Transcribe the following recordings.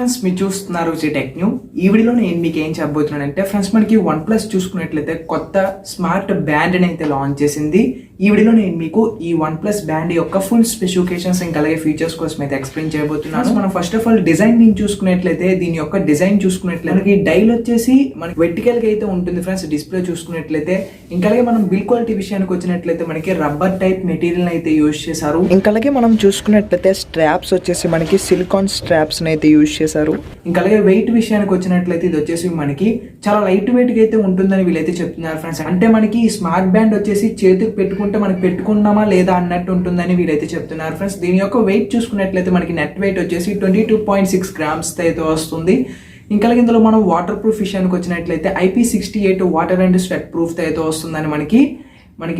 Friends, మీరు చూస్తున్నారు tech new. ఈ వీడియోలో నేను మీకు ఏం చెప్పబోతున్నానంటే ఫ్రెండ్స్, మనకి వన్ ప్లస్ చూసుకున్నట్లయితే కొత్త స్మార్ట్ బ్యాండ్ అయితే లాంచ్ చేసింది. ఈ వీడియోలో నేను మీకు ఈ వన్ ప్లస్ బ్యాండ్ యొక్క ఫుల్ స్పెసిఫికేషన్స్ ఇంకా అలాగే ఫీచర్స్ కోసం అయితే ఎక్స్ప్లెయిన్ చేయబోతున్నాను. మనం ఫస్ట్ ఆఫ్ ఆల్ డిజైన్ నుంచి చూసుకున్నట్లయితే దీని యొక్క డిజైన్ చూసుకున్నట్లయితే మనకి డైల్ వచ్చేసి మనకి వెర్టికల్ గా అయితే ఉంటుంది ఫ్రెండ్స్. డిస్ప్లే చూసుకున్నట్లయితే ఇంకా అలాగే మనం బిల్ క్వాలిటీ విషయానికి వచ్చినట్లయితే మనకి రబ్బర్ టైప్ మెటీరియల్ అయితే యూజ్ చేశారు. ఇంకా అలాగే మనం చూసుకున్నట్లయితే స్ట్రాప్స్ వచ్చేసి మనకి సిలికాన్ స్ట్రాప్స్ అయితే యూజ్ చేశారు. ఇంకా అలాగే వెయిట్ విషయానికి వచ్చినట్లయితే ఇది వచ్చేసి మనకి చాలా లైట్ వెయిట్ గా అయితే ఉంటుందని వీళ్ళైతే చెప్తున్నారు ఫ్రెండ్స్. అంటే మనకి ఈ స్మార్ట్ బ్యాండ్ వచ్చేసి చేతికి పెట్టుకుంటే మనకి పెట్టుకున్నామా లేదా అన్నట్టు ఉంటుందని వీళ్ళైతే చెప్తున్నారు ఫ్రెండ్స్. దీని యొక్క వెయిట్ చూసుకున్నట్లయితే మనకి నెట్ వెయిట్ వచ్చేసి 22.6 grams అయితే వస్తుంది. ఇంకా ఇందులో మనం వాటర్ ప్రూఫ్ విషయానికి వచ్చినట్లయితే IP68 water and sweat proof అయితే వస్తుందని మనకి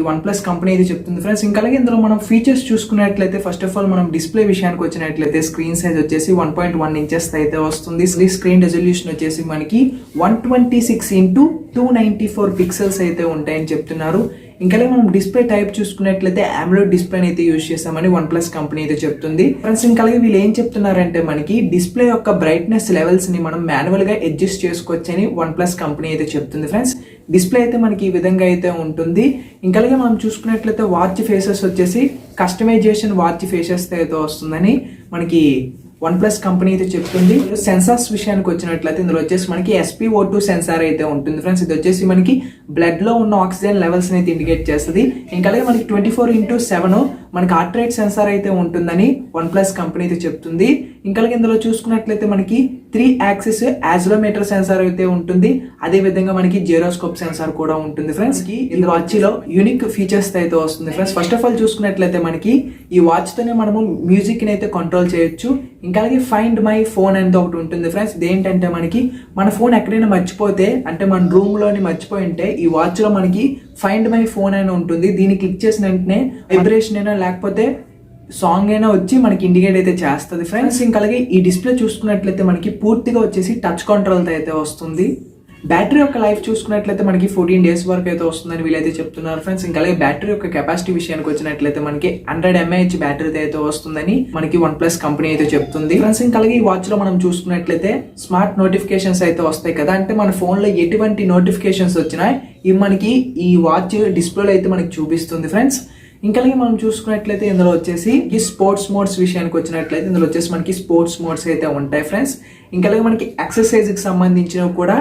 వన్ ప్లస్ కంపెనీ అయితే చెప్తుంది ఫ్రెండ్స్. ఇంకా అలాగే ఇందులో మనం ఫీచర్స్ చూసుకున్నట్లయితే ఫస్ట్ ఆఫ్ ఆల్ మనం డిస్ప్లే విషయానికి వచ్చినట్లయితే స్క్రీన్ సైజ్ వచ్చేసి 1.1 inches అయితే వస్తుంది. స్క్రీన్ రెజల్యూషన్ వచ్చేసి మనకి 126x294 pixels అయితే ఉంటాయని చెప్తున్నారు. ఇంకా మనం డిస్ప్లే టైప్ చూసుకున్నట్లయితే AMOLED డిస్ప్లే అయితే యూజ్ చేస్తామని వన్ ప్లస్ కంపెనీ అయితే చెప్తుంది ఫ్రెండ్స్. ఇంకా వీళ్ళు ఏం చెప్తున్నారంటే మనకి డిస్ప్లే యొక్క బ్రైట్నెస్ లెవెల్స్ ని మనం మాన్యువల్ గా అడ్జస్ట్ చేసుకోవచ్చని వన్ ప్లస్ కంపెనీ అయితే చెప్తుంది ఫ్రెండ్స్. డిస్ప్లే అయితే మనకి ఈ విధంగా అయితే ఉంటుంది. ఇంకా మనం చూసుకున్నట్లయితే వాచ్ ఫేసెస్ వచ్చేసి కస్టమైజేషన్ వాచ్ ఫేసెస్ అయితే వస్తుందని మనకి వన్ ప్లస్ కంపెనీ అయితే చెప్తుంది. సెన్సార్స్ విషయానికి వచ్చినట్లయితే ఇందులో వచ్చేసి మనకి SpO2 సెన్సార్ అయితే ఉంటుంది ఫ్రెండ్స్. ఇది వచ్చేసి మనకి బ్లడ్ లో ఉన్న ఆక్సిజన్ లెవెల్స్ అయితే ఇండికేట్ చేస్తుంది. ఇంకా అలాగే మనకి 24/7 మనకి హార్ట్ రేట్ సెన్సార్ అయితే ఉంటుందని వన్ ప్లస్ కంపెనీ అయితే చెప్తుంది. ఇంకా ఇందులో చూసుకున్నట్లయితే మనకి 3 axis యాక్సిలోమీటర్ సెన్సార్ అయితే ఉంటుంది. అదే విధంగా మనకి జైరోస్కోప్ సెన్సార్ కూడా ఉంటుంది ఫ్రెండ్స్. ఈ వాచ్ లో యూనిక్ ఫీచర్స్ అయితే వస్తుంది ఫ్రెండ్స్. ఫస్ట్ ఆఫ్ ఆల్ చూసుకున్నట్లయితే మనకి ఈ వాచ్ తోనే మనము మ్యూజిక్ ని అయితే కంట్రోల్ చేయొచ్చు. ఇంకా అలాగే ఫైండ్ మై ఫోన్ అనేది ఒకటి ఉంటుంది ఫ్రెండ్స్. ఇదేంటంటే మనకి మన ఫోన్ ఎక్కడైనా మర్చిపోతే, అంటే మన రూమ్ లోని మర్చిపోయి ఉంటే ఈ వాచ్ లో మనకి ఫైండ్ మై ఫోన్ అయినా ఉంటుంది. దీన్ని క్లిక్ చేసిన వెంటనే వైబ్రేషన్ అయినా లేకపోతే సాంగ్ అయినా వచ్చి మనకి ఇండికేట్ అయితే చేస్తుంది ఫ్రెండ్స్. ఇంకా అలాగే ఈ డిస్ప్లే చూసుకున్నట్లయితే మనకి పూర్తిగా వచ్చేసి టచ్ కంట్రోల్ అయితే వస్తుంది. బ్యాటరీ యొక్క లైఫ్ చూసుకున్నట్లయితే మనకి 14 days వరకు అయితే వస్తుందని వీళ్ళైతే చెప్తున్నారు ఫ్రెండ్స్. ఇంకా అలాగే బ్యాటరీ యొక్క కెపాసిటీ విషయానికి వచ్చినట్లయితే మనకి 100 mAh బ్యాటరీ అయితే వస్తుందని మనకి వన్ ప్లస్ కంపెనీ అయితే చెప్తుంది ఫ్రెండ్స్. ఇంకా అలాగే ఈ వాచ్ లో మనం చూసుకున్నట్లయితే స్మార్ట్ నోటిఫికేషన్స్ అయితే వస్తాయి కదా, అంటే మన ఫోన్ లో ఎటువంటి నోటిఫికేషన్స్ వచ్చినా ఇవి మనకి ఈ వాచ్ డిస్ప్లేలో అయితే మనకి చూపిస్తుంది ఫ్రెండ్స్. ఇంకా మనం చూసుకున్నట్లయితే ఇందులో వచ్చేసి ఈ స్పోర్ట్స్ మోడ్స్ విషయానికి వచ్చినట్లయితే ఇందులో వచ్చేసి మనకి స్పోర్ట్స్ మోడ్స్ అయితే ఉంటాయి ఫ్రెండ్స్. ఇంకా మనకి ఎక్సర్సైజ్ కి సంబంధించినవి కూడా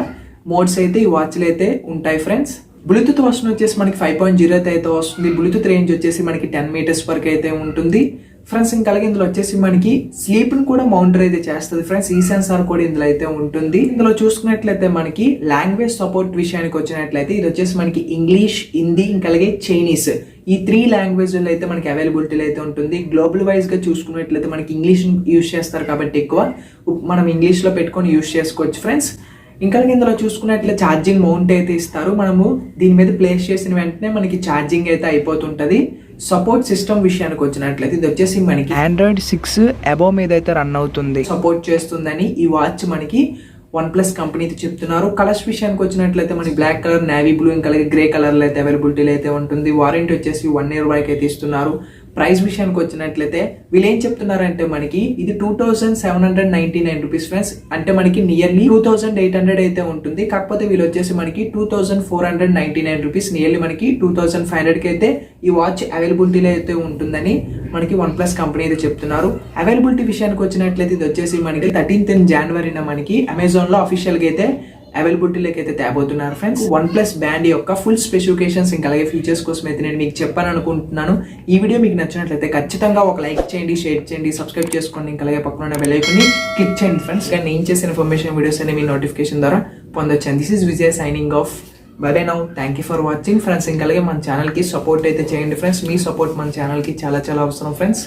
మోడ్స్ అయితే ఈ వాచ్లు అయితే ఉంటాయి ఫ్రెండ్స్. బ్లూటూత్ వర్షన్ వచ్చేసి మనకి 5.0 అయితే వస్తుంది. బ్లూటూత్ రేంజ్ వచ్చేసి మనకి 10 meters వరకు అయితే ఉంటుంది ఫ్రెండ్స్. ఇంకా అలాగే ఇందులో వచ్చేసి మనకి స్లీప్ ని కూడా మౌంటర్ అయితే చేస్తుంది ఫ్రెండ్స్. ఈ సెన్సార్ కూడా ఇందులో అయితే ఉంటుంది. ఇందులో చూసుకున్నట్లయితే మనకి లాంగ్వేజ్ సపోర్ట్ విషయానికి వచ్చినట్లయితే ఇది వచ్చేసి మనకి ఇంగ్లీష్, హిందీ, ఇంకా అలాగే చైనీస్ ఈ 3 languages అయితే మనకి అవైలబిలిటీలో అయితే ఉంటుంది. గ్లోబల్ వైజ్ గా చూసుకున్నట్లయితే మనకి ఇంగ్లీష్ యూజ్ చేస్తారు కాబట్టి ఎక్కువ మనం ఇంగ్లీష్ లో పెట్టుకొని యూజ్ చేసుకోవచ్చు ఫ్రెండ్స్. ఇంకా ఇందులో చూసుకున్నట్లయితే ఛార్జింగ్ మౌంట్ అయితే ఇస్తారు. మనము దీని మీద ప్లేస్ చేసిన వెంటనే మనకి ఛార్జింగ్ అయితే అయిపోతుంటది. సపోర్ట్ సిస్టమ్ విషయానికి వచ్చినట్లయితే ఇది వచ్చేసి మనకి Android 6 అబోవ్ మీద అయితే రన్ అవుతుంది, సపోర్ట్ చేస్తుందని ఈ వాచ్ మనకి వన్ ప్లస్ కంపెనీ అయితే చెప్తున్నారు. కలర్స్ విషయానికి వచ్చినట్లయితే మనకి బ్లాక్ కలర్, నేవీ బ్లూ, ఇంకా గ్రే కలర్ లో అయితే అవైలబిలిటీలో అయితే ఉంటుంది. వారంటీ వచ్చేసి 1 year వరకు అయితే ఇస్తున్నారు. ప్రైస్ విషయానికి వచ్చినట్లయితే వీళ్ళు ఏం చెప్తున్నారంటే మనకి ఇది 2799 రూపీస్ ఫ్రెండ్స్. అంటే మనకి నియర్లీ 2800 అయితే ఉంటుంది. కాకపోతే వీళ్ళు వచ్చేసి మనకి 2499 రూపీస్, నియర్లీ మనకి 2500 కి అయితే ఈ వాచ్ అవైలబిలిటీలో అయితే ఉంటుందని మనకి వన్ ప్లస్ కంపెనీ అయితే చెప్తున్నారు. అవైలబిలిటీ విషయానికి వచ్చినట్లయితే ఇది వచ్చేసి మనకి 13th January మనకి అమెజాన్ లో అఫీషియల్ గా అయితే అవైలబిలిటీలోకి అయితే తేబోతున్నారు ఫ్రెండ్స్. వన్ ప్లస్ బ్యాండ్ యొక్క ఫుల్ స్పెసిఫికేషన్స్ ఇంకా అలాగే ఫీచర్స్ కోసం అయితే నేను మీకు చెప్పాను అనుకుంటున్నాను. ఈ వీడియో మీకు నచ్చినట్లయితే ఖచ్చితంగా ఒక లైక్ చేయండి, షేర్ చేయండి, సబ్స్క్రైబ్ చేసుకోండి, ఇంకా అలాగే పక్కన ఉన్న బెల్ ఐకాన్ ని క్లిక్ చేయండి ఫ్రెండ్స్. నేను చేసిన ఇన్ఫర్మేషన్ వీడియోస్ అనే మీ నోటిఫికేషన్ ద్వారా పొందొచ్చు. This is Vijay signing off. By now. Thank you for watching friends. ఇంకా అలాగే మన ఛానల్ కి సపోర్ట్ అయితే చేయండి ఫ్రెండ్స్. మీ సపోర్ట్ మన ఛానల్ కి చాలా చాలా అవసరం ఫ్రెండ్స్.